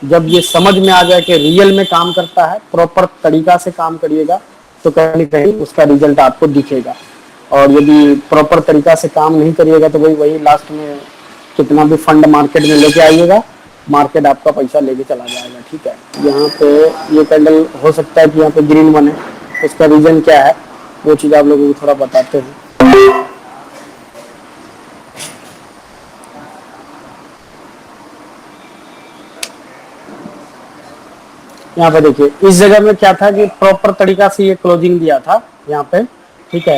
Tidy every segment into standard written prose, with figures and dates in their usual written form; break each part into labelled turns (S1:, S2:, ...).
S1: जब ये समझ में आ जाए कि रियल में काम करता है, प्रॉपर तरीका से काम करिएगा, तो कहीं ना कहीं उसका रिजल्ट आपको दिखेगा। और यदि प्रॉपर तरीका से काम नहीं करिएगा तो वही वही लास्ट में कितना भी फंड मार्केट में लेके आइएगा, मार्केट आपका पैसा लेके चला जाएगा। ठीक है, यहाँ पे ये कैंडल हो सकता है कि यहाँ पे ग्रीन बने, उसका रीजन क्या है वो चीज़ आप लोगों को थोड़ा बताते हैं। यहाँ पे देखिए, इस जगह में क्या था कि प्रॉपर तरीका से ये क्लोजिंग दिया था यहाँ पे। ठीक है,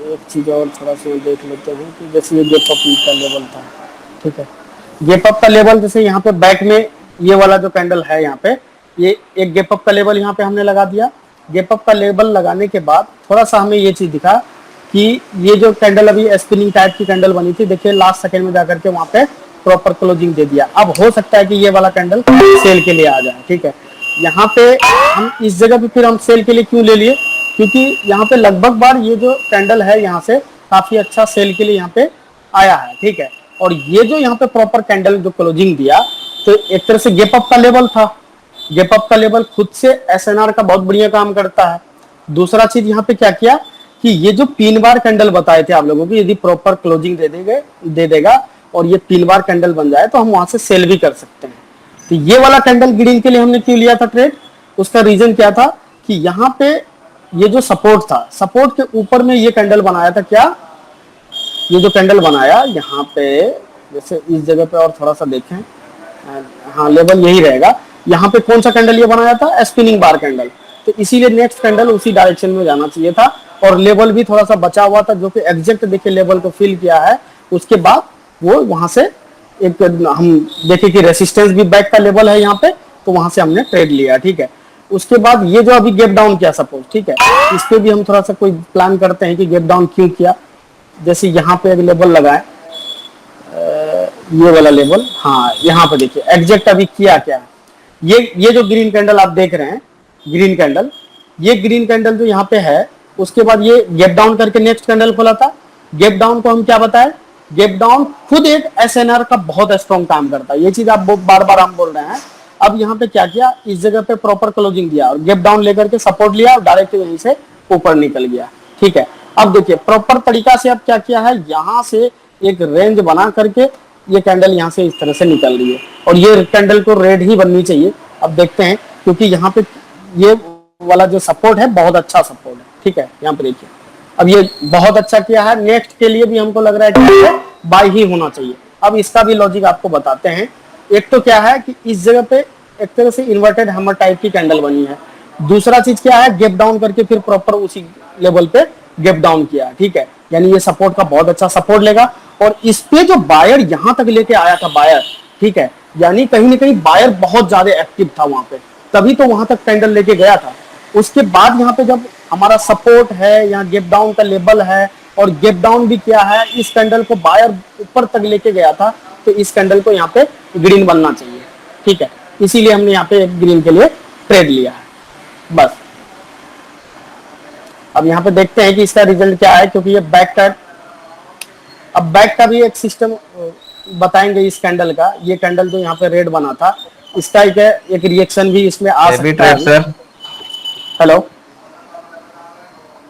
S1: एक चीज और थोड़ा सा देख लेते हैं कि जैसे ये गेप अप का लेवल था। ठीक है, गेप अप का लेवल जैसे यहाँ पे बैक में ये वाला जो कैंडल है, यहाँ पे ये एक गेप अप का लेवल यहाँ पे हमने लगा दिया। गेप अप का लेवल लगाने के बाद थोड़ा सा हमें ये चीज दिखा कि ये जो कैंडल अभी स्पिनिंग टाइप की कैंडल बनी थी, देखिए लास्ट सेकेंड में जाकर के वहां पे प्रॉपर क्लोजिंग दे दिया। अब हो सकता है कि ये वाला कैंडल सेल के लिए आ जाए। ठीक है, यहाँ पे हम इस जगह पे फिर हम सेल के लिए क्यों ले लिए, क्योंकि यहाँ पे लगभग बार ये जो कैंडल है यहाँ से काफी अच्छा सेल के लिए यहाँ पे आया है। ठीक है, और ये जो यहाँ पे प्रॉपर कैंडल जो क्लोजिंग दिया, तो एक तरह से गेप अप का लेवल था। गेप अप का लेवल खुद से एसएनआर का बहुत बढ़िया काम करता है। दूसरा चीज यहाँ पे क्या किया कि ये जो 3 बार कैंडल बताए थे आप लोगों को, यदि प्रॉपर क्लोजिंग दे देगा और ये 3 बार कैंडल बन जाए तो हम वहां से सेल भी कर सकते हैं। तो ये वाला कैंडल ग्रीन के लिए हमने क्यों लिया था ट्रेड, उसका रीजन क्या था कि यहाँ पे ये जो सपोर्ट था, सपोर्ट के ऊपर में ये कैंडल बनाया था। क्या ये जो कैंडल बनाया यहाँ पे, जैसे इस जगह पे और थोड़ा सा देखें, हाँ लेवल यही रहेगा। यहाँ पे कौन सा कैंडल ये बनाया था, स्पिनिंग बार कैंडल, तो इसीलिए नेक्स्ट कैंडल उसी डायरेक्शन में जाना चाहिए था। और लेवल भी थोड़ा सा बचा हुआ था जो कि एग्जैक्ट देखिए लेवल को फिल किया है। उसके बाद वो वहां से एक हम देखे कि रेसिस्टेंस भी बैक का लेवल है यहाँ पे, तो वहां से हमने ट्रेड लिया। ठीक है, उसके बाद ये जो अभी गैप डाउन किया सपोज, ठीक है, इस पे भी हम थोड़ा सा कोई प्लान करते हैं कि गैप डाउन क्यों किया। जैसे यहाँ पे एक लेवल लगाए, ये वाला लेवल, हाँ यहाँ पे देखिए एग्जैक्ट अभी किया क्या है। ये जो ग्रीन कैंडल आप देख रहे हैं, ग्रीन कैंडल, ये ग्रीन कैंडल जो यहाँ पे है, उसके बाद ये गैप डाउन करके नेक्स्ट कैंडल खोला था। गैप डाउन को हम क्या बताए, गैप डाउन खुद एक एसएनआर का बहुत स्ट्रॉन्ग काम करता है। ये चीज आप बार बार हम बोल रहे हैं। अब यहाँ पे क्या किया, इस जगह पे प्रॉपर क्लोजिंग दिया और गैप डाउन लेकर के सपोर्ट लिया और डायरेक्ट यहीं से ऊपर निकल गया। ठीक है, अब देखिए प्रॉपर तरीका से अब क्या किया है, यहाँ से एक रेंज बना करके ये कैंडल यहाँ से इस तरह से निकल रही है और ये कैंडल को रेड ही बननी चाहिए। अब देखते हैं, क्योंकि यहाँ पे ये वाला जो सपोर्ट है बहुत अच्छा सपोर्ट है। ठीक है, यहाँ पे देखिए अब ये बहुत अच्छा किया है। नेक्स्ट के लिए भी हमको लग रहा है कि बाय ही होना चाहिए। अब इसका भी लॉजिक आपको बताते हैं। एक तो क्या है कि इस जगह पे एक तरह से इन्वर्टेड हैमर टाइप की कैंडल बनी है। दूसरा चीज क्या है, गैप डाउन करके फिर प्रॉपर उसी लेवल पे गैप डाउन किया। ठीक है, यानी ये सपोर्ट का बहुत अच्छा सपोर्ट लेगा और इस पे जो बायर यहां तक लेके आया था बायर, ठीक है, यानी कहीं ना कहीं बायर बहुत ज्यादा एक्टिव था वहां पे, तभी तो वहां तक कैंडल लेके गया था। उसके बाद यहाँ पे जब हमारा सपोर्ट है, यहाँ गैप डाउन का लेवल है और गैप डाउन भी किया है, इस कैंडल को बायर ऊपर तक लेके गया था, तो इस कैंडल को यहाँ पे ग्रीन बनना चाहिए। ठीक है, इसीलिए हमने यहाँ पे ग्रीन के लिए ट्रेड लिया है बस। अब यहाँ पे देखते हैं कि इसका रिजल्ट क्या है, क्योंकि ये बैक का, अब बैक का भी एक सिस्टम बताएंगे इस कैंडल का। ये कैंडल जो यहाँ पे रेड बना था, इसका एक रिएक्शन भी इसमें आ सकता है sir. Hello,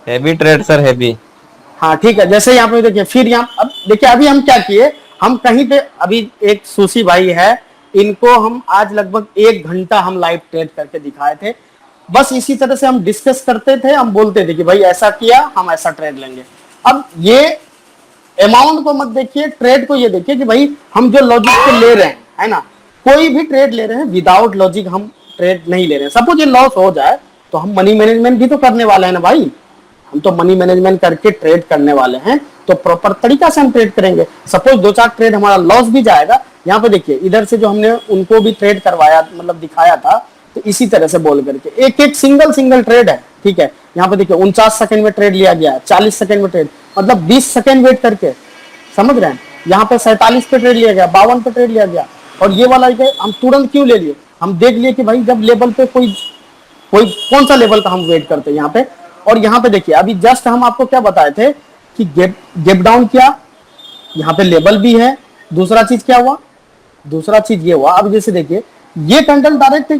S2: heavy trade sir, heavy.
S1: हाँ ठीक है, जैसे यहाँ पे देखिए, फिर यहाँ अब देखिए अभी हम क्या किए, हम कहीं पे अभी एक सुशी भाई है, इनको हम आज लगभग 1 घंटा हम लाइव ट्रेड करके दिखाए थे। बस इसी तरह से हम डिस्कस करते थे, हम बोलते थे कि भाई ऐसा किया हम ऐसा ट्रेड लेंगे। अब ये अमाउंट को मत देखिए, ट्रेड को ये देखिए कि भाई हम जो लॉजिक पे ले रहे हैं, है ना, कोई भी ट्रेड ले रहे हैं विदाउट लॉजिक हम ट्रेड नहीं ले रहे हैं। सपोज ये लॉस हो जाए तो हम मनी मैनेजमेंट भी तो करने वाले हैं ना भाई, हम तो मनी मैनेजमेंट करके ट्रेड करने वाले हैं, तो प्रॉपर तरीका से हम ट्रेड करेंगे। सपोज 2-4 ट्रेड हमारा लॉस भी जाएगा, यहाँ पे देखिए इधर से जो हमने उनको भी ट्रेड करवाया, मतलब दिखाया था, तो इसी तरह से बोल करके एक एक सिंगल ट्रेड है। ठीक है, यहाँ पे देखिए 49 सेकंड में ट्रेड लिया गया, 40 सेकंड में ट्रेड, मतलब 20 सेकंड वेट करके, समझ रहे हैं। यहाँ पे 47 पे ट्रेड लिया गया, 52 पे ट्रेड लिया गया, और ये वाला हम तुरंत क्यों ले लिए, हम देख लिए कि भाई जब लेवल पे कोई कौन सा लेवल का हम वेट करते हैं यहाँ पे। और यहाँ पे देखिए अभी जस्ट हम आपको क्या बताए थे कि गैप डाउन किया, यहाँ पे लेवल भी है। दूसरा चीज क्या हुआ, दूसरा चीज ये हुआ, अब जैसे देखिए ये कैंडल डायरेक्ट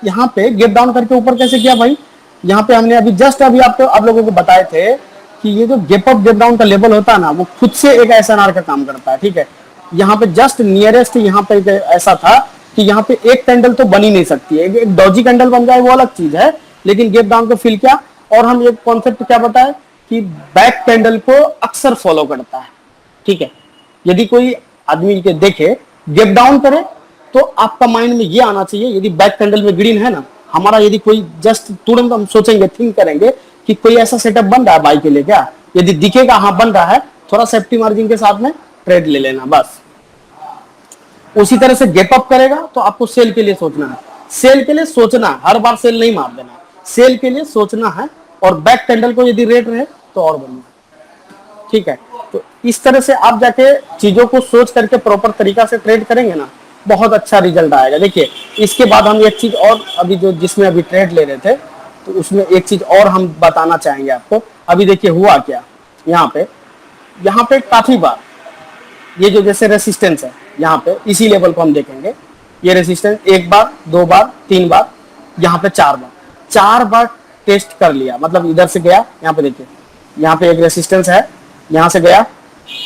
S1: यहाँ पे गैप डाउन करके ऊपर कैसे किया भाई, यहाँ पे हमने अभी जस्ट अभी आपको आप लोगों को बताए थे कि ये जो गैप अप गैप डाउन का लेवल होता है ना, वो खुद से एक एसएनआर का काम करता है, ठीक है। यहाँ पे जस्ट नियरेस्ट यहाँ पे ऐसा था कि यहाँ पे एक कैंडल तो बन ही नहीं सकती है, एक डॉजी कैंडल बन जाए वो अलग चीज है, लेकिन गैप डाउन को फिल किया। और हम एक कॉन्सेप्ट क्या बताए कि बैक कैंडल को अक्सर फॉलो करता है, ठीक है। यदि कोई आदमी के देखे गैप डाउन करे तो आपका माइंड में ये आना चाहिए, यदि बैक कैंडल में ग्रीन है ना हमारा, यदि कोई जस्ट तुरंत हम सोचेंगे थिंक करेंगे कि कोई ऐसा सेटअप बन रहा है बाई के लिए क्या, यदि दिखेगा हाँ बन रहा है, थोड़ा सेफ्टी मार्जिन के साथ में ट्रेड ले लेना बस। उसी तरह से गैप अप करेगा तो आपको सेल के लिए सोचना है, सेल के लिए सोचना, हर बार सेल नहीं मार देना, सेल के लिए सोचना है। और बैक कैंडल को यदि रेट रहे तो और बनना, ठीक है। तो इस तरह से आप जाके चीजों को सोच करके प्रॉपर तरीका से ट्रेड करेंगे ना, बहुत अच्छा रिजल्ट आएगा। देखिए इसके बाद हम एक चीज और अभी जो जिसमें अभी ट्रेड ले रहे थे तो उसमें एक चीज और हम बताना चाहेंगे आपको। अभी देखिए हुआ क्या, यहाँ पे काफी बार ये जो जैसे रेसिस्टेंस है यहाँ पे, इसी लेवल को हम देखेंगे, ये रेसिस्टेंस एक बार, दो बार, तीन बार, यहाँ पे चार बार टेस्ट कर लिया, मतलब इधर से गया, यहाँ पे देखिए यहाँ पे एक रेसिस्टेंस है, यहाँ से गया,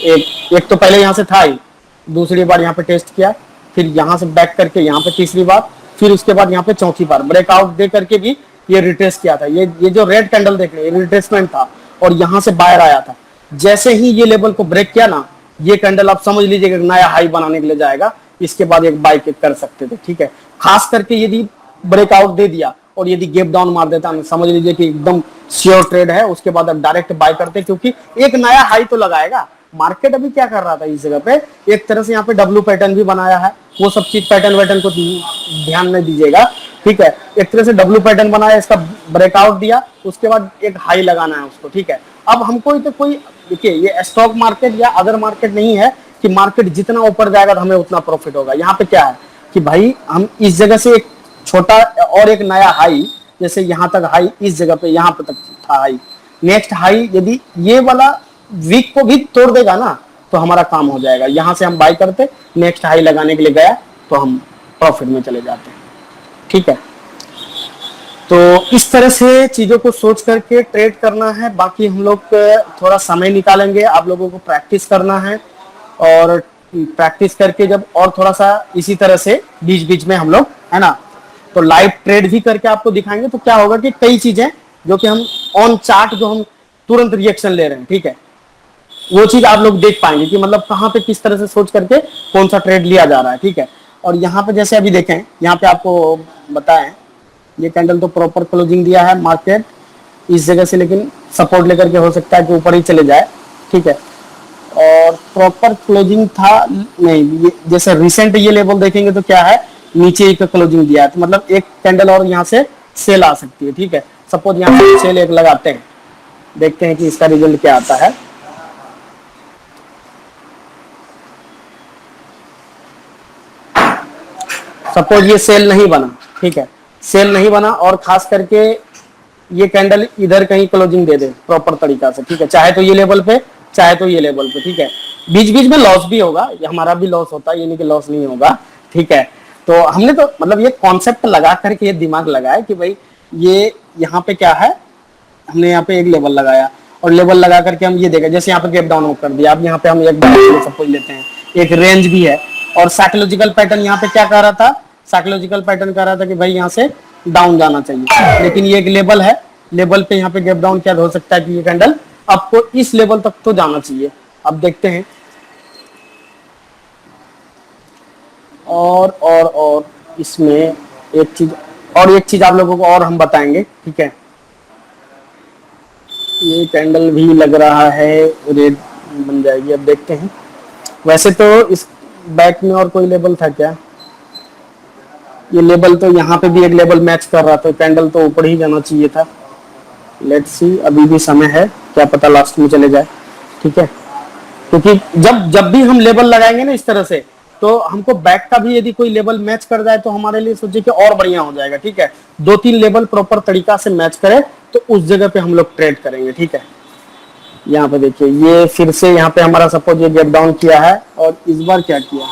S1: एक तो पहले यहाँ से था ही, दूसरी बार यहाँ पे टेस्ट किया, फिर यहाँ से बैक करके यहाँ पे तीसरी बार, फिर उसके बाद यहाँ पे चौथी बार ब्रेकआउट दे करके भी ये रिट्रेस किया था। ये जो रेड कैंडल देख रहे हैं रिट्रेसमेंट था और यहाँ से बाहर आया था। जैसे ही ये लेवल को ब्रेक किया ना, ये कैंडल आप समझ लीजिए नया हाई बनाने के लिए जाएगा, इसके बाद एक बाई कर सकते थे, ठीक है। खास करके यदि ब्रेकआउट दे दिया और यदि गैप डाउन मार देता, समझ लीजिए कि एकदम श्योर ट्रेड है, उसके बाद आप डायरेक्ट बाय करते, क्योंकि एक नया हाई तो लगाएगा। मार्केट अभी क्या कर रहा था इस जगह पे, एक तरह से यहाँ पे डब्ल्यू पैटर्न भी बनाया है, वो सब चीज पैटर्न वैटर्न को ध्यान में दीजिएगा, ठीक है। एक तरह से डब्ल्यू पैटर्न बनाया, इसका ब्रेकआउट दिया, उसके बाद एक हाई लगाना है उसको, ठीक है। अब हमको तो कोई देखिए ये स्टॉक मार्केट या अदर मार्केट नहीं है कि मार्केट जितना ऊपर जाएगा तो हमें उतना प्रॉफिट होगा। यहाँ पे क्या है कि भाई हम इस जगह से एक छोटा और एक नया हाई, जैसे यहाँ तक हाई, इस जगह पे यहाँ पे तक था हाई, नेक्स्ट हाई यदि ये वाला वीक को भी तोड़ देगा ना तो हमारा काम हो जाएगा। यहाँ से हम बाय करते, नेक्स्ट हाई लगाने के लिए गया तो हम प्रॉफिट में चले जाते हैं, ठीक है। तो इस तरह से चीजों को सोच करके ट्रेड करना है। बाकी हम लोग थोड़ा समय निकालेंगे, आप लोगों को प्रैक्टिस करना है, और प्रैक्टिस करके जब और थोड़ा सा इसी तरह से बीच बीच में हम लोग है ना तो लाइव ट्रेड भी करके आपको दिखाएंगे। तो क्या होगा कि कई चीजें जो कि हम ऑन चार्ट जो हम तुरंत रिएक्शन ले रहे हैं, ठीक है, वो चीज आप लोग देख पाएंगे कि मतलब कहाँ पे किस तरह से सोच करके कौन सा ट्रेड लिया जा रहा है, ठीक है। और यहाँ पे जैसे अभी देखें, यहाँ पे आपको बताएं ये कैंडल तो प्रॉपर क्लोजिंग दिया है मार्केट इस जगह से, लेकिन सपोर्ट लेकर के हो सकता है कि ऊपर ही चले जाए, ठीक है। और प्रॉपर क्लोजिंग था नहीं, ये जैसे रिसेंट ये लेवल देखेंगे तो क्या है, नीचे एक क्लोजिंग दिया है, तो मतलब एक कैंडल और यहाँ से सेल आ सकती है, ठीक है। सपोज यहाँ से सेल एक लगाते हैं, देखते हैं कि इसका रिजल्ट क्या आता है। सपोज ये सेल नहीं बना, ठीक है, सेल नहीं बना, और खास करके ये कैंडल इधर कहीं क्लोजिंग दे दे प्रॉपर तरीका से, ठीक है, चाहे तो ये लेवल पे चाहे तो ये लेवल पे, ठीक है। बीच बीच में लॉस भी होगा, हमारा भी लॉस होता है, ये नहीं कि लॉस नहीं होगा, ठीक है। तो हमने तो मतलब ये कॉन्सेप्ट लगा करके ये दिमाग लगाया कि भाई ये यहाँ पे क्या है, हमने यहाँ पे एक लेवल लगाया और लेवल लगा करके हम ये देखा, जैसे यहाँ पे गैप डाउन कर दिया, अब यहाँ पे हम एक सपोज लेते हैं, एक रेंज भी है, और साइकोलॉजिकल पैटर्न यहाँ पे क्या कह रहा था, साइकोलॉजिकल पैटर्न कह रहा था कि भाई यहाँ से डाउन जाना चाहिए, लेकिन ये एक लेवल है, लेवल पे यहाँ पे गैप डाउन क्या हो सकता है कि ये कैंडल आपको इस लेवल तक तो जाना चाहिए। अब देखते हैं और इसमें एक चीज आप लोगों को और हम बताएंगे, ठीक है। ये कैंडल भी लग रहा है रेड बन जाएगी, अब देखते हैं। वैसे तो इस बैक में और कोई लेवल था क्या, ये लेवल तो यहाँ पे भी एक लेवल मैच कर रहा था, कैंडल तो ऊपर ही जाना चाहिए था। लेट्स सी, अभी भी समय है, क्या पता लास्ट में चले जाए, ठीक है। क्योंकि जब भी हम लेवल लगाएंगे ना इस तरह से, तो हमको बैक का भी यदि कोई लेवल मैच कर जाए तो हमारे लिए सोचिए कि और बढ़िया हो जाएगा, ठीक है। 2-3 लेवल प्रॉपर तरीका से मैच करे तो उस जगह पे हम लोग ट्रेड करेंगे, ठीक है। यहाँ पे देखिए ये फिर से यहाँ पे हमारा सपोज ये गैप डाउन किया है, और इस बार क्या किया,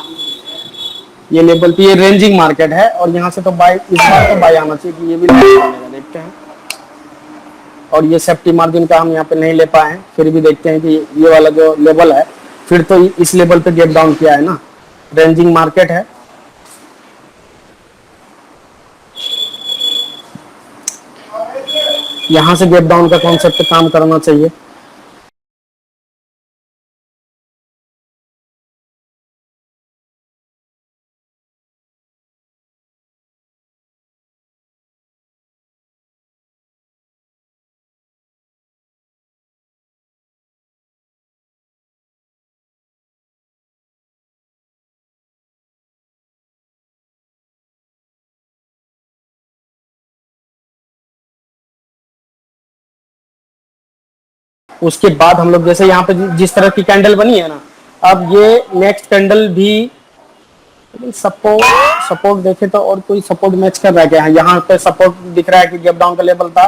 S1: ये लेवल पे ये रेंजिंग मार्केट है और यहाँ से तो बाय, इस बार तो बाय आना चाहिए कि ये भी बनेगा, देखते हैं। और ये सेफ्टी मार्जिन का हम यहाँ पे नहीं ले पाए हैं, फिर भी देखते हैं कि ये वाला जो लेवल है फिर तो इस लेवल पे गैप डाउन किया है ना, रेंजिंग मार्केट है। यहाँ से गैप डाउन का कॉन्सेप्ट काम करना चाहिए। उसके बाद हम लोग जैसे यहाँ पे जिस तरह की कैंडल बनी है ना, अब ये नेक्स्ट कैंडल भी सपोर्ट सपोर्ट देखे तो और कोई सपोर्ट मैच कर रहा है क्या? यहाँ पे सपोर्ट दिख रहा है कि गैप डाउन का लेवल था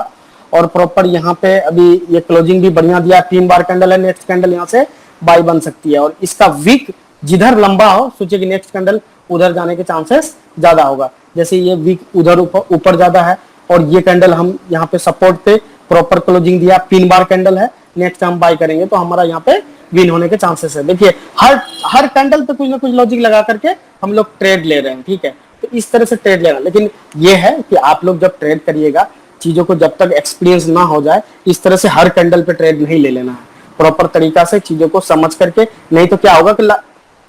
S1: और प्रॉपर यहाँ पे अभी ये क्लोजिंग भी बढ़िया दिया, 3 बार कैंडल है, नेक्स्ट कैंडल यहाँ से बाय बन सकती है और इसका वीक जिधर लंबा हो सोचिए कि नेक्स्ट कैंडल उधर जाने के चांसेस ज्यादा होगा। जैसे ये वीक उधर ऊपर ज्यादा है और ये कैंडल हम यहाँ पे सपोर्ट पे प्रॉपर क्लोजिंग दिया, 3 बार कैंडल है, नेक्स्ट हम बाय करेंगे तो हमारा यहाँ पे विन होने के चांसेस है। देखिए हर हर कैंडल पे कुछ ना कुछ लॉजिक लगा करके हम लोग ट्रेड ले रहे हैं, ठीक है, तो इस तरह से ट्रेड लेना। लेकिन ये है कि आप लोग जब ट्रेड करिएगा चीजों को जब तक एक्सपीरियंस ना हो जाए इस तरह से हर कैंडल पे ट्रेड नहीं ले लेना है, प्रॉपर तरीका से चीजों को समझ करके। नहीं तो क्या होगा कि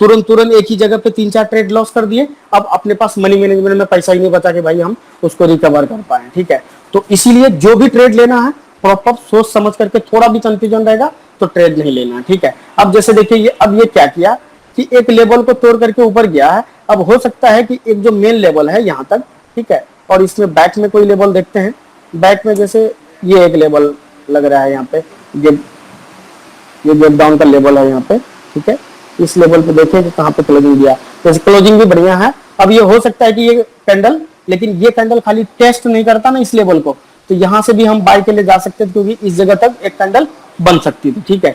S1: तुरंत तुरंत एक ही जगह पे 3-4 ट्रेड लॉस कर दिए, अब अपने पास मनी मैनेजमेंट में पैसा ही नहीं बचा कि भाई हम उसको रिकवर कर पाए, ठीक है। तो इसीलिए जो भी ट्रेड लेना है प्रॉपर सोच समझ करके, थोड़ा भी कंफ्यूजन रहेगा तो ट्रेड नहीं लेना, ठीक है। अब जैसे देखिए ये अब ये क्या किया कि एक लेवल को तोड़ करके ऊपर गया है, अब हो सकता है कि एक जो मेन लेवल है यहाँ तक, ठीक है, और इसमें बैक में कोई लेवल देखते हैं, बैक में जैसे ये एक लेवल लग रहा है यहाँ पे, ये गैप डाउन का लेवल है यहाँ पे, ठीक है। इस लेवल पे देखिए कि कहाँ पे क्लोजिंग दिया, जैसे क्लोजिंग भी बढ़िया है। अब ये हो सकता है कि ये कैंडल, लेकिन ये कैंडल खाली टेस्ट नहीं करता ना इस लेवल को, तो यहाँ से भी हम बाय के लिए जा सकते थे क्योंकि इस जगह तक एक कैंडल बन सकती थी, ठीक है।